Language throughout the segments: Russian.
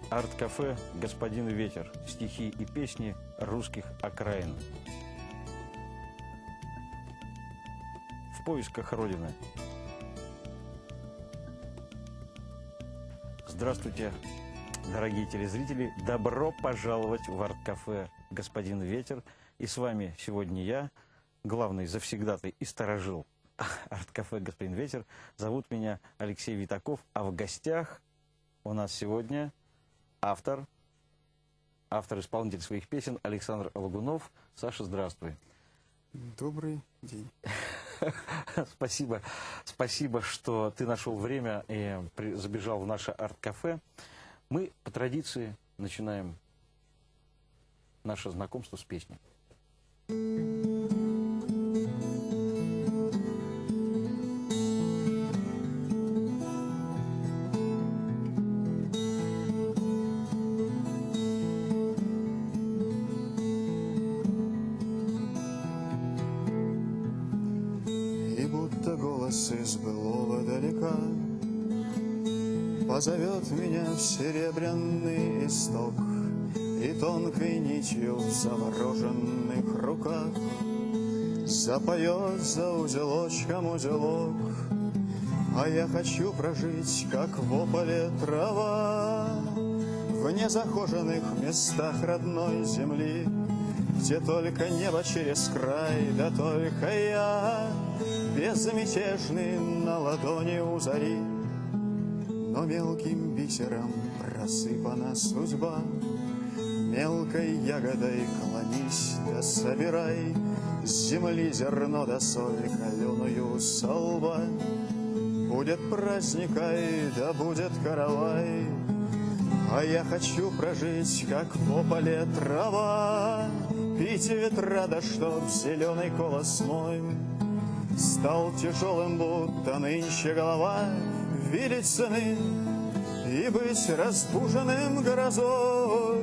Арт-кафе «Господин Ветер». Стихи и песни русских окраин. В поисках Родины. Здравствуйте, дорогие телезрители. Добро пожаловать в арт-кафе «Господин Ветер». И с вами сегодня я, главный завсегдатай и сторожил арт-кафе «Господин Ветер». Зовут меня Алексей Витаков, а в гостях у нас сегодня автор-исполнитель своих песен Александр Лагунов. Саша, здравствуй. Добрый день. Спасибо, что ты нашел время и забежал в наше арт-кафе. Мы по традиции начинаем наше знакомство с песней. Голос из былого далека позовет меня в серебряный исток, и тонкой нитью в завороженных руках запоет за узелочком узелок. А я хочу прожить, как в ополе трава, в незахоженных местах родной земли, где только небо через край, да только я безмятежный на ладони у зари. Но мелким бисером просыпана судьба, мелкой ягодой клонись да собирай с земли зерно да соль каленую со лба. Будет праздникай, да будет каравай, а я хочу прожить, как в ополе трава, пить ветра, да чтоб зеленый колос мой стал тяжелым, будто нынче голова, видеть сны и быть разбуженным грозой.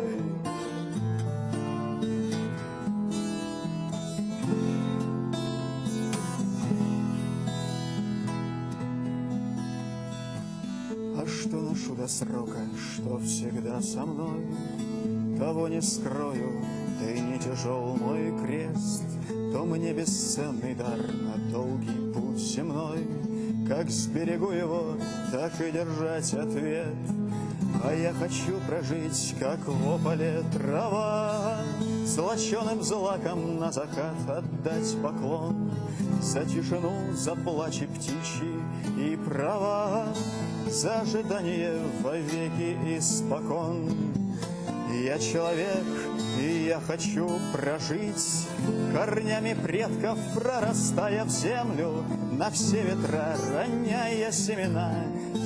А что ношу до срока, что всегда со мной, того не скрою, да и не тяжел мой крест, то мне бесценный дар на долгий путь земной. Как сберегу его, так и держать ответ. А я хочу прожить, как в ополе трава, золоченым злаком на закат отдать поклон за тишину, за плачи птичьи и права, за ожидание вовеки испокон. Я человек, и я хочу прожить, корнями предков прорастая в землю, на все ветра роняя семена,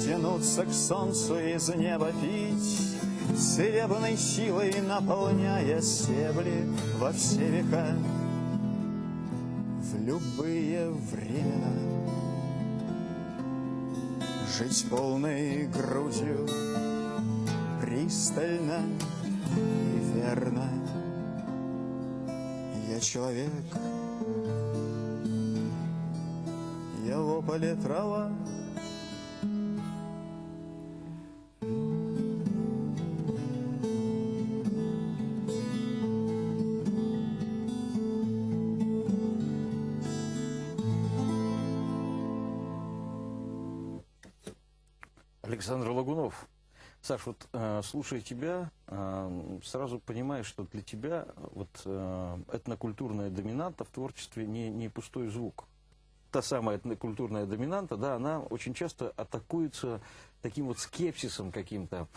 тянуться к солнцу из неба пить, целебной силой наполняя стебли во все века, в любые времена. Жить полной грудью, пристально и верно. Я человек, я в ополе трава. Александр Лагунов. Саш, вот слушая тебя, сразу понимаешь, что для тебя вот этнокультурная доминанта в творчестве не пустой звук. Та самая этнокультурная доминанта, да, она очень часто атакуется таким вот скепсисом каким-то,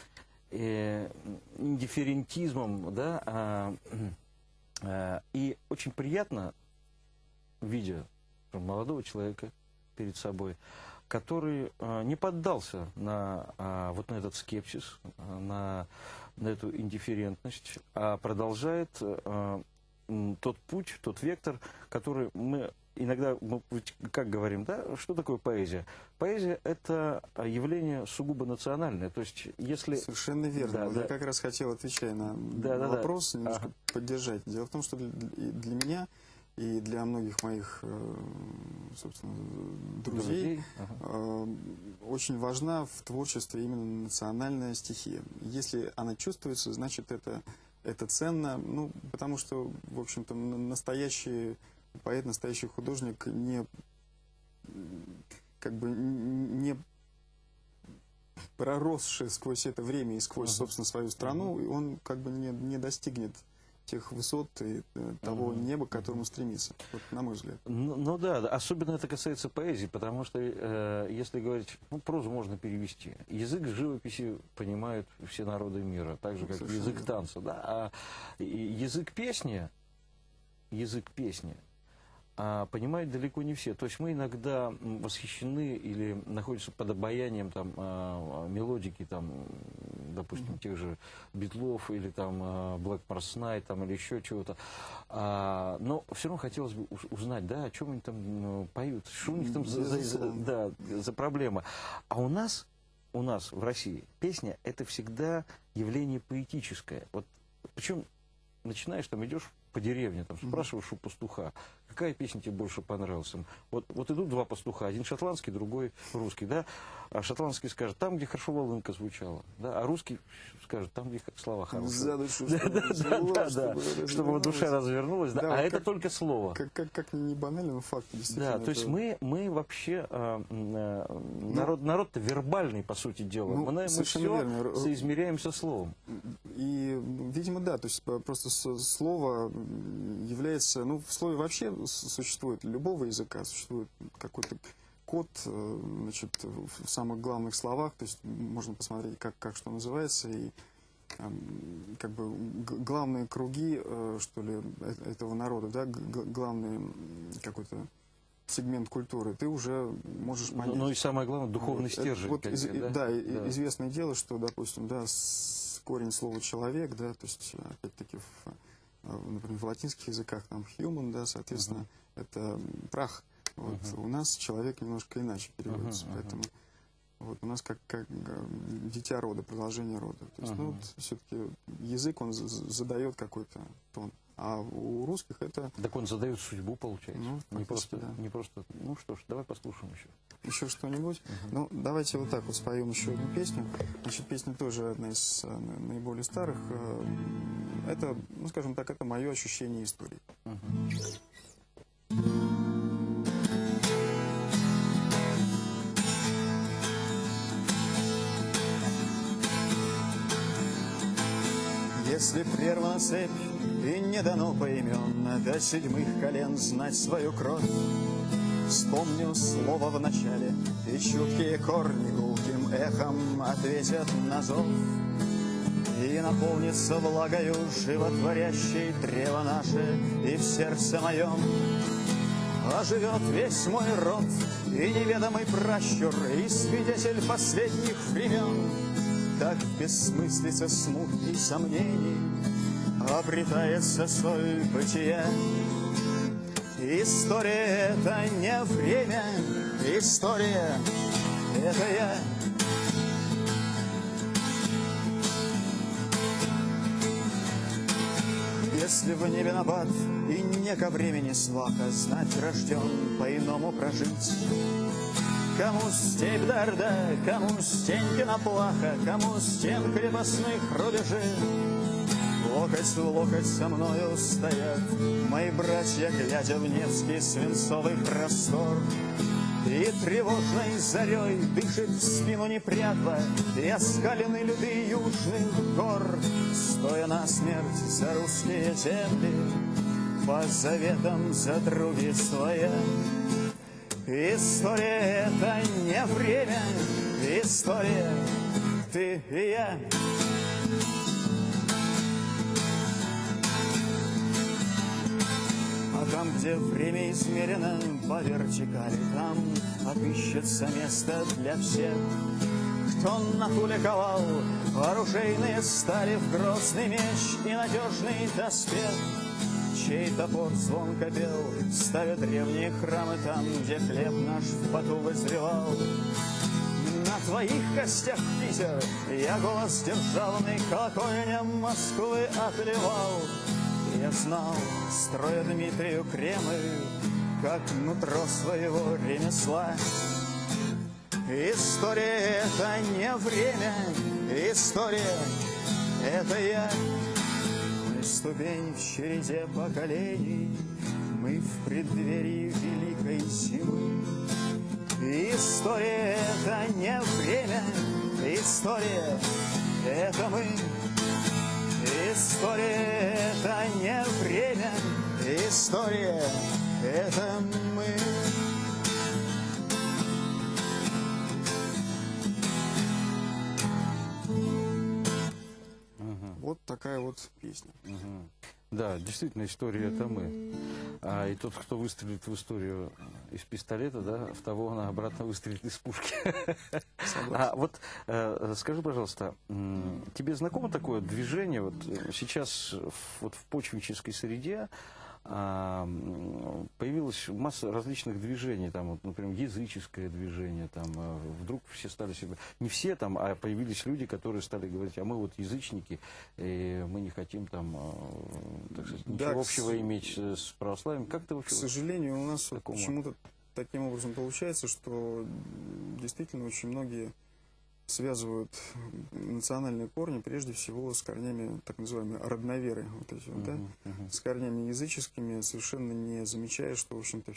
индифферентизмом, да, и очень приятно, видя молодого человека перед собой, который не поддался на вот на этот скепсис, на эту индифферентность, а продолжает тот путь, тот вектор, который мы иногда, как говорим, да, что такое поэзия? Поэзия – это явление сугубо национальное. То есть, если... Совершенно верно. Да, Я как раз хотел, отвечая на вопрос, немножко поддержать. Дело в том, что для меня и для многих моих, собственно, друзей очень важна в творчестве именно национальная стихия. Если она чувствуется, значит, это ценно, ну, потому что, в общем-то, настоящий поэт, настоящий художник не проросший сквозь это время и сквозь, собственно, свою страну, он как бы не достигнет тех высот и того неба, к которому стремится, вот, на мой взгляд. Ну да, особенно это касается поэзии, потому что, если говорить, ну, прозу можно перевести. Язык живописи понимают все народы мира, так же, как Совершенно язык танца. Да? А язык песни понимают далеко не все. То есть мы иногда восхищены или находимся под обаянием там, мелодики, там, допустим, тех же Битлов или там Black Mars Night там, или еще чего-то. Но все равно хотелось бы узнать, да, о чем они там поют, что у них там за проблема. А у нас в России песня – это всегда явление поэтическое. Вот, причем начинаешь, там идешь по деревне, там, спрашиваешь у пастуха, какая песня тебе больше понравилась. Вот идут два пастуха, один шотландский, другой русский, да, а шотландский скажет, там, где хорошо волынка звучала, да, а русский скажет, там, где слова хорошие. За душу, чтобы душа развернулась, да, а это только слово. Как не банально, но факт, действительно. Да, то есть мы вообще, народ-то вербальный, по сути дела, мы все соизмеряемся словом. И, видимо, да, то есть просто слово является, ну, в слове вообще существует, любого языка существует какой-то код, значит, в самых главных словах, то есть можно посмотреть, как что называется, и как бы главные круги, что ли, этого народа, да, главный какой-то сегмент культуры, ты уже можешь понять. Ну и самое главное, духовный стержень. Вот, известное дело, что, допустим, да, корень слова «человек», да, то есть, опять-таки, например, в латинских языках там human, да, соответственно, это прах. Вот. У нас человек немножко иначе переводится, поэтому вот, у нас как дитя рода, продолжение рода. То есть, ну, вот, все-таки язык, он задает какой-то тон. А у русских это... Так он задает судьбу, получается. Ну, не просто... Ну что ж, давай послушаем еще. Еще что-нибудь? Ну, давайте вот так вот споем еще одну песню. Значит, песня тоже одна из наиболее старых. Это, ну, скажем так, это мое ощущение истории. Если прервана цепь и не дано поименно до седьмых колен знать свою кровь, вспомню слово в начале, и чуткие корни гулким эхом ответят на зов. И наполнится влагою животворящей древо наше, и в сердце моем оживет весь мой род, и неведомый пращур, и свидетель последних времен. Так в бессмыслице смут и сомнений обретается соль бытия. История — это не время, история — это я. Если в небе набат и не ко времени сваха, знать рожден по-иному прожить. Кому степь до Орда, кому Стенькина плаха, кому стен крепостных рубежей. Локоть в локоть со мною стоят мои братья, глядя в Невский свинцовый простор. И тревожной зарей дышит в спину непрядва, и оскалены льды южных гор. Стоя на смерть за русские земли, по заветам за други своя. История — это не время, история — ты и я. А там, где время измерено по вертикали, там отыщется место для всех, кто на туле ковал оружейные стали в грозный меч и надежный доспех. Чей топор звонко пел, ставя древние храмы там, где хлеб наш в поту вызревал. На твоих костях, Питер, я голос державный колокольням Москвы отливал. Я не знал, строя Дмитрию Кремль, как нутро своего ремесла. История — это не время, история — это я. Мы ступень в череде поколений, мы в преддверии великой зимы. История — это не время, история — это мы. История — это не время, история — это мы. Вот такая вот песня. Да, действительно, история — это мы. И тот, кто выстрелит в историю из пистолета, да, в того она обратно выстрелит из пушки. А вот скажи, пожалуйста, тебе знакомо такое движение? Вот сейчас вот в почвенческой среде появилась масса различных движений, там, вот, например, языческое движение, там, вдруг все стали себе, не все там, а появились люди, которые стали говорить, а мы вот язычники, и мы не хотим там, так сказать, ничего общего иметь с православием. Как ты вообще? К сожалению, у нас вот почему-то таким образом получается, что действительно очень многие связывают национальные корни прежде всего с корнями так называемой родноверы, вот эти вот, да? С корнями языческими, совершенно не замечая, что, в общем-то,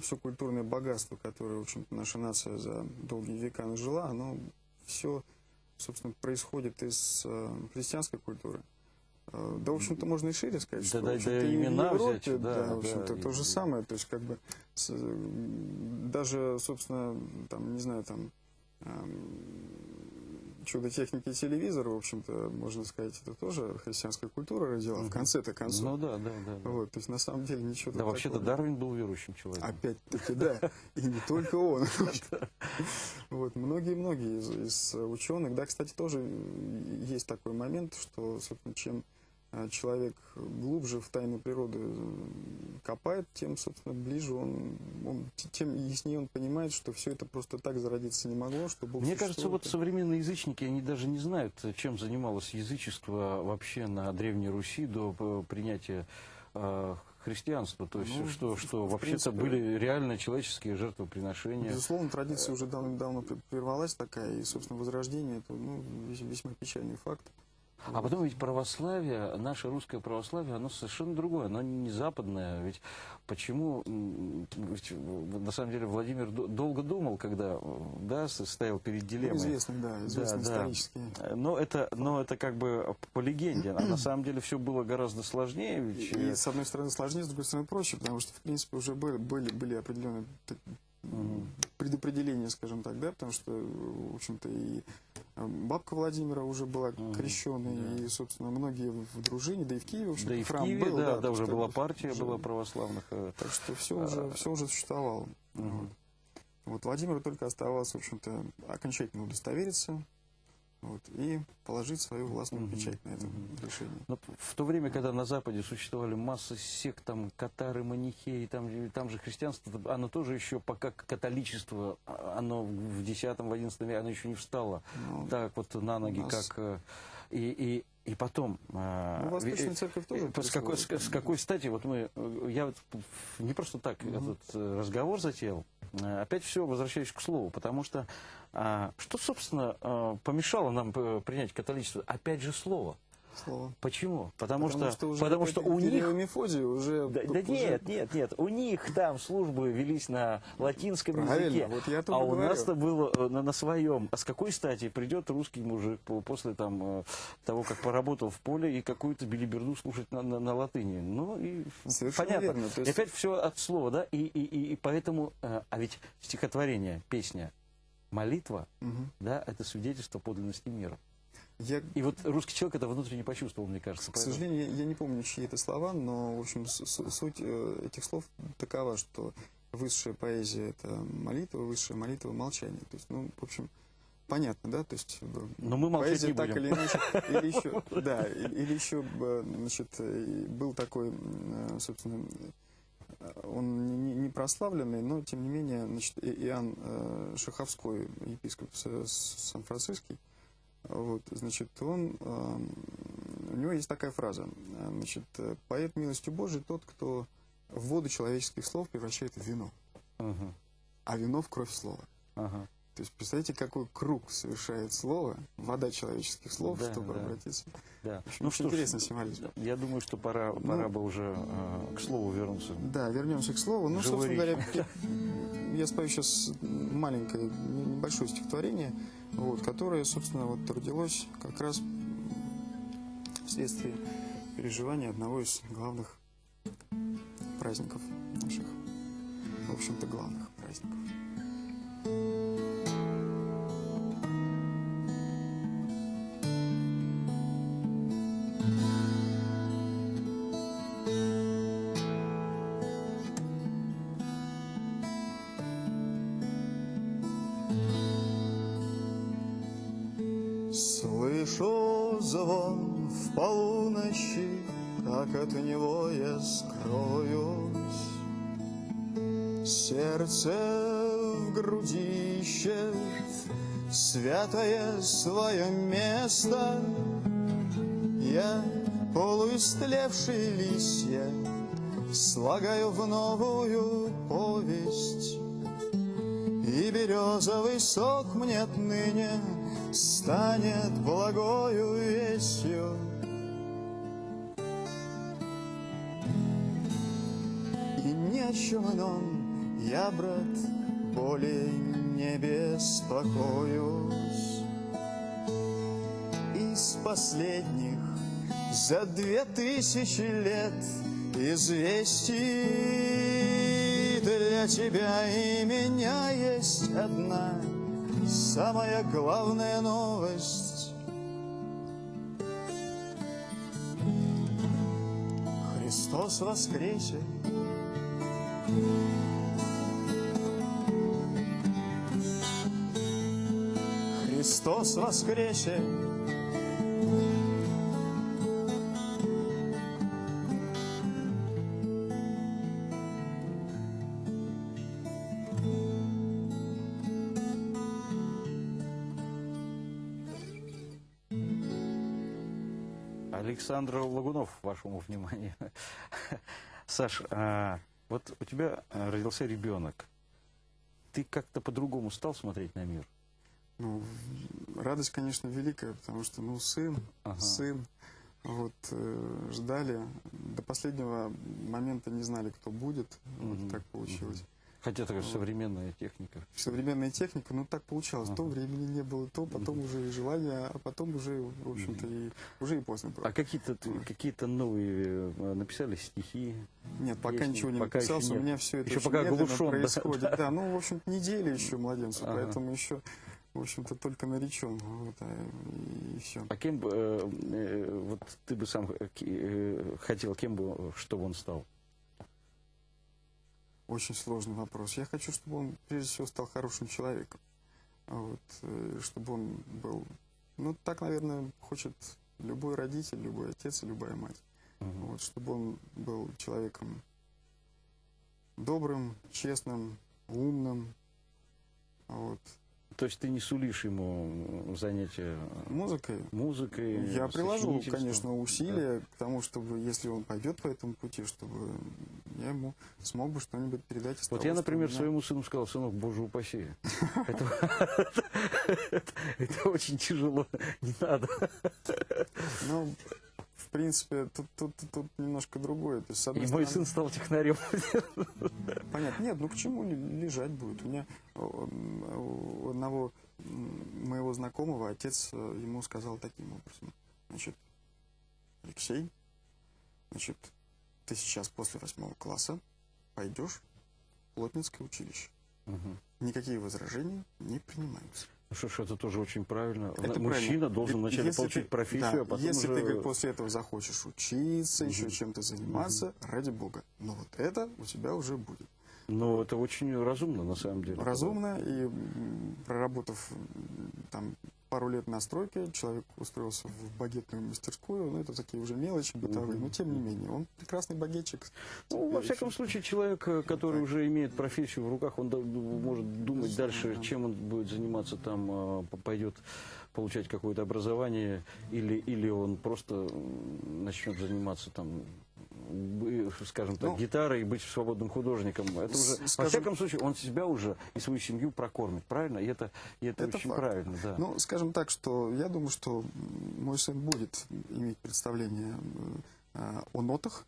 все культурное богатство, которое, в общем-то, наша нация за долгие века нажила, оно все, собственно, происходит из христианской культуры. Да, в общем-то, можно и шире сказать, что в Европе, да, в общем-то, то же самое, то есть, как бы, даже, собственно, там, не знаю, там, чудо техники телевизора, в общем-то, можно сказать, это тоже христианская культура родила, в конце-то концов. Ну, да. Вот, то есть, на самом деле, ничего такого. Да, вообще-то Дарвин был верующим человеком. Опять-таки, да, и не только он. Вот, многие из ученых, да, кстати, тоже есть такой момент, что, собственно, чем человек глубже в тайну природы копает, тем, собственно, ближе тем яснее он понимает, что все это просто так зародиться не могло, что Бог Мне кажется, вот современные язычники, они даже не знают, чем занималось язычество вообще на Древней Руси до принятия христианства. То есть, что вообще-то были реально человеческие жертвоприношения. Безусловно, традиция уже давно прервалась такая, и, собственно, возрождение — это весьма печальный факт. А потом ведь православие, наше русское православие, оно совершенно другое, оно не западное. Ведь почему, ведь, на самом деле, Владимир долго думал, когда, да, стоял перед дилеммой. Известный исторический. Но это как бы по легенде, а на самом деле все было гораздо сложнее. Ведь... И с одной стороны сложнее, с другой стороны проще, потому что, в принципе, уже были определенные предопределения, скажем так, да, потому что, в общем-то, и бабка Владимира уже была крещеной, и, собственно, многие в дружине, да и в Киеве, в общем-то, да и в храм Киеве, был. Да, уже была партия, была православных. Так что все уже существовало. Вот Владимиру только оставалось, в общем-то, окончательно удостовериться, вот, и положить свою властную печать на это решение. Но в то время, когда на Западе существовали масса сект, там, катары, манихеи, там же христианство, оно тоже еще, пока католичество, оно в X-XI веке, оно еще не встало так вот на ноги, как... И потом... Восточная церковь тоже с какой стати, вот я вот не просто так этот разговор затеял, опять все возвращаюсь к слову, потому что что, собственно, помешало нам принять католичество? Опять же слово. Почему? Потому что у них... Мефодий уже... Нет. У них там службы велись на латинском языке. Вот я у нас-то было на своем. А с какой стати придет русский мужик после того, как поработал в поле, и какую-то белиберду слушать на латыни? Ну, и понятно. Верно, есть... И опять все от слова, да? И поэтому... А ведь стихотворение, песня, молитва, да, это свидетельство подлинности мира. И вот русский человек это внутренне почувствовал, мне кажется. К сожалению, я не помню, чьи это слова, но, в общем, суть этих слов такова, что высшая поэзия — это молитва, высшая молитва — молчание. То есть, в общем, понятно, да? То есть, но мы молчать поэзия не будем. Так или иначе, или еще, значит, был такой, собственно, он не прославленный, но, тем не менее, значит, Иоанн Шаховской, епископ Сан-Франциский, вот, значит, он него есть такая фраза. Значит, поэт милостью Божией тот, кто воду человеческих слов превращает в вино, Ага. а вино в кровь слова. Ага. То есть, представляете, какой круг совершает слово, вода человеческих слов, Да, чтобы да. обратиться. Да. В общем, очень что ж, интересный символизм. я думаю, что пора бы уже к слову вернуться. Да, вернемся к слову. Ну, Живой собственно речи. говоря, я спою сейчас маленькое, небольшое стихотворение, вот, которое, собственно, вот родилось как раз вследствие переживания одного из главных праздников наших, в общем-то, главных праздников. Слышу звон в полуночи, как от него я скроюсь. Сердце в груди ищет святое свое место. Я, полуистлевшие листья, слагаю в новую повесть. И березовый сок мне отныне станет благою вестью. И ни о чем ином я, брат, более не беспокоюсь. Из последних за 2000 лет известий для тебя и меня есть одна самая главная новость. Христос воскресе! Христос воскресе! Александр Лагунов, вашему вниманию. Саш, вот у тебя родился ребенок. Ты как-то по-другому стал смотреть на мир? Ну, радость, конечно, великая, потому что, ну, сын, вот, ждали, до последнего момента не знали, кто будет, вот так получилось. Хотя такая современная техника. Современная техника, ну, так получалось, то времени не было, то потом уже и желание, а потом уже, в общем-то, уже и поздно было. А какие-то новые написали стихи? Нет, пока Песни? ничего не Пока еще написался, у нет. меня все это Еще очень пока медленно глушен, да? происходит. Да, ну, в общем, неделя еще младенцу, Ага. поэтому еще, в общем-то, только наречен, вот, и все. А кем бы, вот ты бы сам хотел, кем бы, чтобы он стал? Очень сложный вопрос. Я хочу, чтобы он, прежде всего, стал хорошим человеком. Вот, чтобы он был... Ну, так, наверное, хочет любой родитель, любой отец и любая мать. Вот, чтобы он был человеком добрым, честным, умным. Вот. То есть ты не сулишь ему занятия Музыкой? музыкой? Я приложу, сочинительством? конечно, усилия к тому, чтобы, если он пойдет по этому пути, чтобы я ему смог бы что-нибудь передать из Вот того, я, что например, у меня. своему сыну сказал: сынок, Боже упаси. Это очень тяжело, не надо. Ну, в принципе, тут немножко другое. То есть, с одной И мой стороны, сын стал технарем. понятно. Нет, ну к чему лежать будет? У меня у одного моего знакомого отец ему сказал таким образом. Значит, Алексей, значит, ты сейчас после 8 класса пойдешь в Плотницкое училище. Никакие возражения не принимаются. Ну что ж, это тоже очень правильно. Это Мужчина правильно. должен вначале Если получить ты- профессию, да, а потом если уже... ты, говорит, после этого захочешь учиться, еще чем-то заниматься, ради бога. Но вот это у тебя уже будет. Ну, это очень разумно, на самом деле. Разумно, и проработав там пару лет на стройке, человек устроился в багетную мастерскую, ну, это такие уже мелочи бытовые, но тем не менее, он прекрасный багетчик. Ну, во всяком случае, человек, который уже имеет профессию в руках, он может думать дальше, чем он будет заниматься там, пойдет получать какое-то образование, или он просто начнет заниматься там, скажем так, гитарой и быть свободным художником. Это уже, во всяком случае, он себя уже и свою семью прокормит, правильно? И это очень факт. правильно, да. Ну, скажем так, что я думаю, что мой сын будет иметь представление о нотах,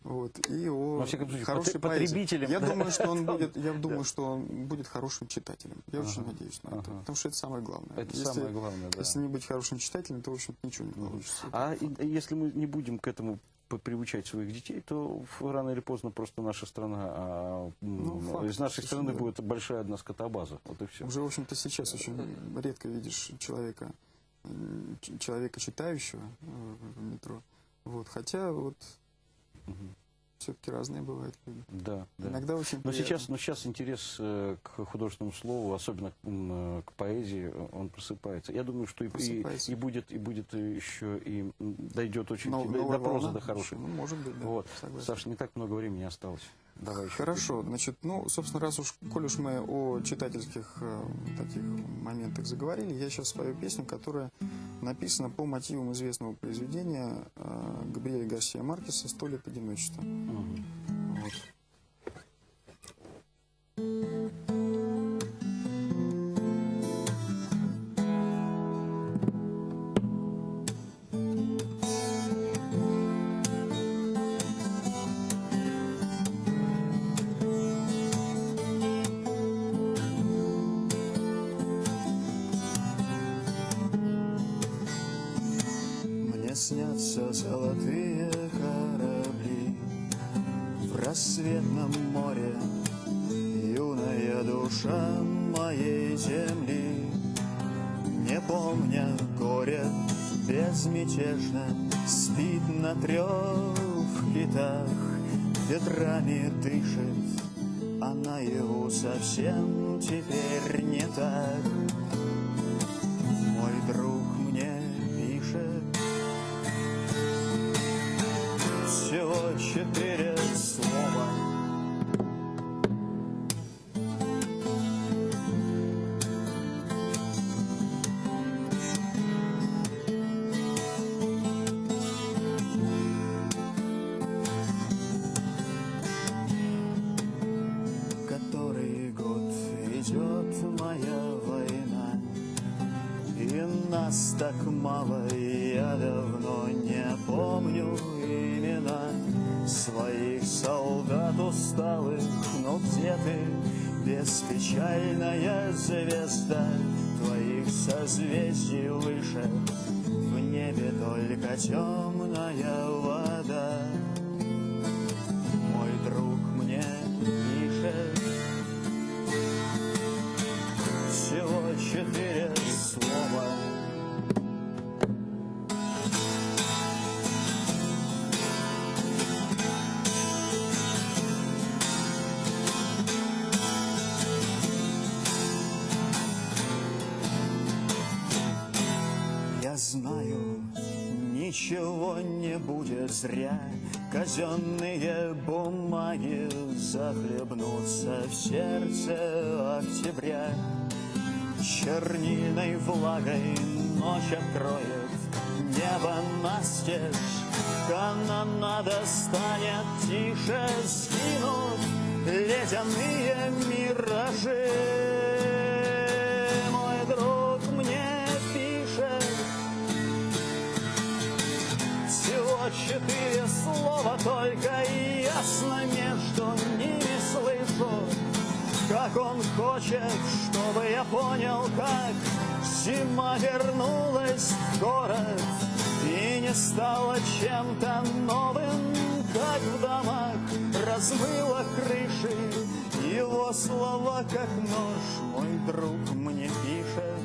вот, и о Во всяком случае, хорошей потребителем. поэзии. Я думаю, что он будет хорошим читателем. Я очень надеюсь на это, потому что это самое главное. Это самое главное, да. Если не быть хорошим читателем, то, в общем-то, ничего не получится. А если мы не будем к этому приучать своих детей, то рано или поздно просто наша страна, из нашей страны будет большая одна скотобаза. Вот и все. Уже, в общем-то, сейчас очень редко видишь человека читающего в метро. Вот, хотя вот все-таки разные бывают люди. Да, да. Иногда очень но приятно. сейчас интерес к художественному слову, особенно к поэзии, он просыпается. Я думаю, что и будет еще и дойдет очень до прозы, до хорошей. Ну, может быть, да. Вот. Согласен. Саша, не так много времени осталось. Давай еще. Хорошо, значит, ну, собственно, коль уж мы о читательских таких моментах заговорили, я сейчас спою песню, которая написана по мотивам известного произведения Габриэля Гарсия Маркеса «100 лет одиночества». Вот. Мне снятся золотые корабли в рассветном море, юная душа моей земли, не помня горя, безмятежно спит на 3 китах, ветрами дышит, а наяву совсем теперь не так. Мой друг мне пишет всего 4 слова. Который год идет моя война, и нас так мало, я давно не помню имена своих солдат усталых. Но где ты, беспечальная звезда, твоих созвездий выше, в небе только темная вода. Мой друг мне пишет всего 4 слова. Я знаю, ничего не будет зря, казенные бумаги захлебнутся в сердце октября. Чернильной влагой ночь откроет небо настежь, канонада станет тише, сгинут ледяные миражи. Мой друг мне пишет всего 4 слова, только ясно между ними слышу, как он хочет, чтобы я понял, как зима вернулась в город и не стала чем-то новым, как в домах размыла крыши. Его слова, как нож, мой друг мне пишет.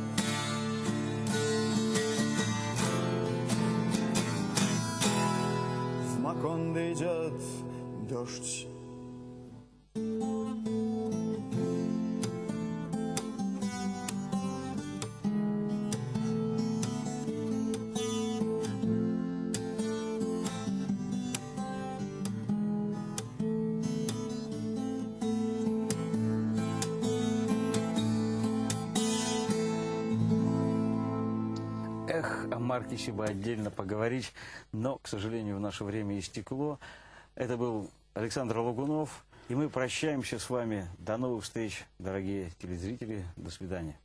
В Макондо идет дождь. Маркисе бы отдельно поговорить, но, к сожалению, в наше время истекло. Это был Александр Лагунов, и мы прощаемся с вами. До новых встреч, дорогие телезрители. До свидания.